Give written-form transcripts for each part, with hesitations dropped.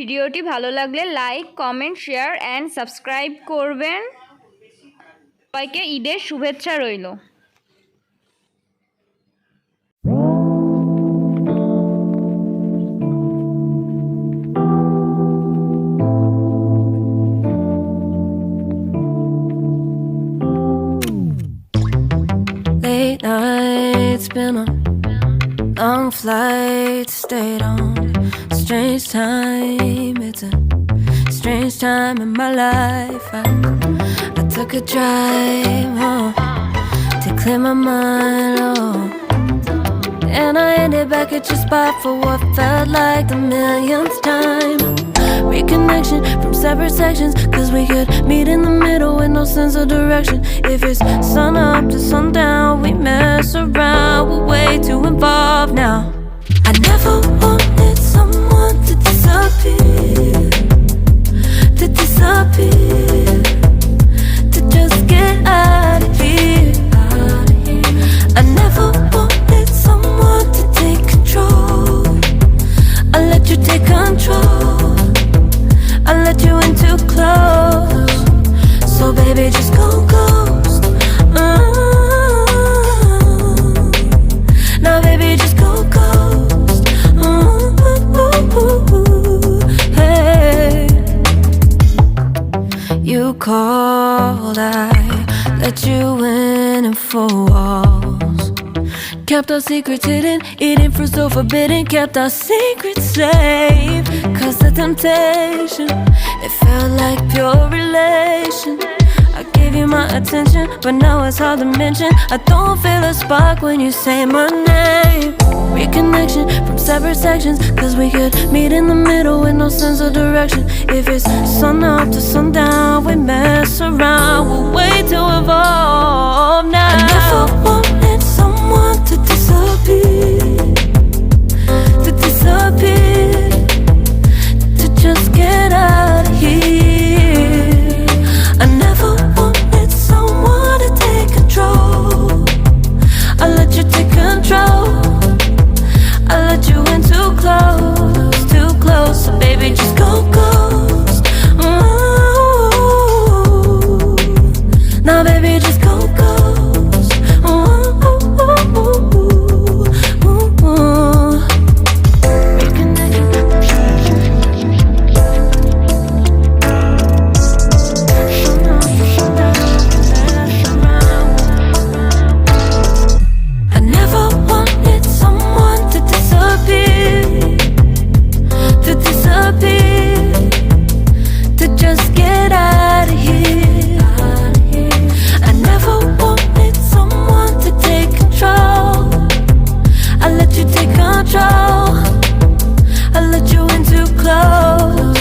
ভিডিওটি ভালো লাগলে like, comment, share and subscribe করবেন। সবাইকে ঈদের শুভেচ্ছা রইল। Late nights, been on long flights, stayed on strange time. It's a strange time in my life. I took a drive home to clear my mind, and I ended back at your spot for what felt like the millionth time. Reconnection from separate sections, cause we could meet in the middle with no sense of direction. If it's sun up to sundown, we mess around, we're way too involved now. I never wanted someone to disappear, to just get out of here. I never wanted someone to take control. I let you take control, I let you in too close. So baby, just go ghost. Now baby, just go ghost. Hey, you called, I let you in and 4 walls. Kept our secrets hidden, eating fruit so forbidden. Kept our secrets safe, cause the temptation, it felt like pure relation. I gave you my attention, but now it's hard to mention. I don't feel a spark when you say my name. Reconnection from separate sections, cause we could meet in the middle with no sense of direction. If it's sun up to sundown, we mess around, we're way too evolved now. I never wanted someone to disappear, to just get out of here. I never wanted someone to take control. I let you take control, I let you in too close. So baby, just go ghost. Ooh. Now baby, just go ghost. I never wanted someone to disappear, to just get out of here. I never wanted someone to take control. I let you take control, I let you in too close.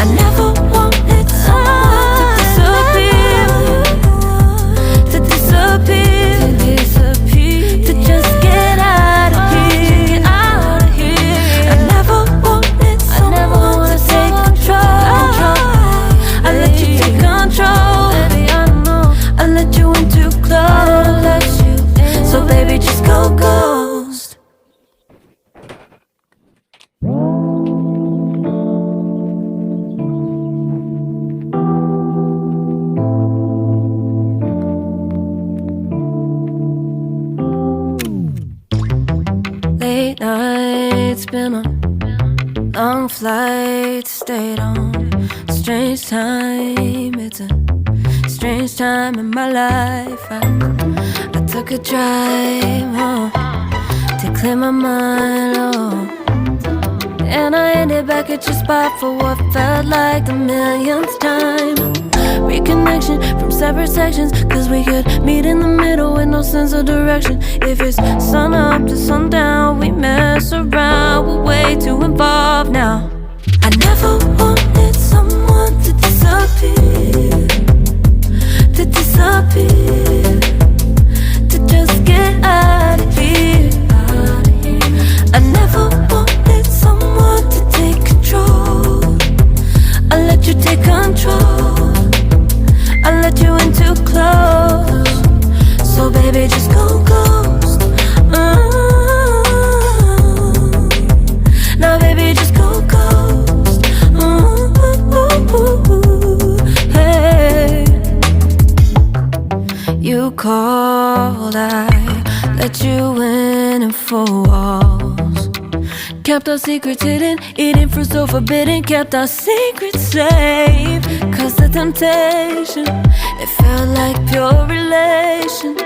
I never wanted someone to disappear, to just get out of here. I never wanted someone to take control. I let you take control, I let you in too close. So baby, just go ghost. Late nights, been on long flights, stayed on strange time. It's a strange time in my life. I took a drive home to clear my mind, and I ended back at your spot for what felt like the millionth time. Reconnection from separate sections, cause we could meet in the middle with no sense of direction. If it's sun up to sundown, we mess around, we're way too involved now. I never wanted someone to disappear, to just get out of here. I never wanted someone to take control. I let you take control, I let you in too close. So baby, just go ghost. Now baby, just go called, I let you in and 4 walls. Kept our secrets hidden, eating fruit so forbidden. Kept our secrets safe, cause the temptation, it felt like pure relation.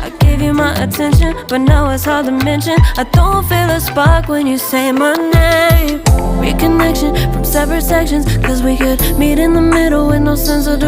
I gave you my attention, but now it's hard to mention. I don't feel a spark when you say my name. Reconnection from separate sections, cause we could meet in the middle with no sense of direction.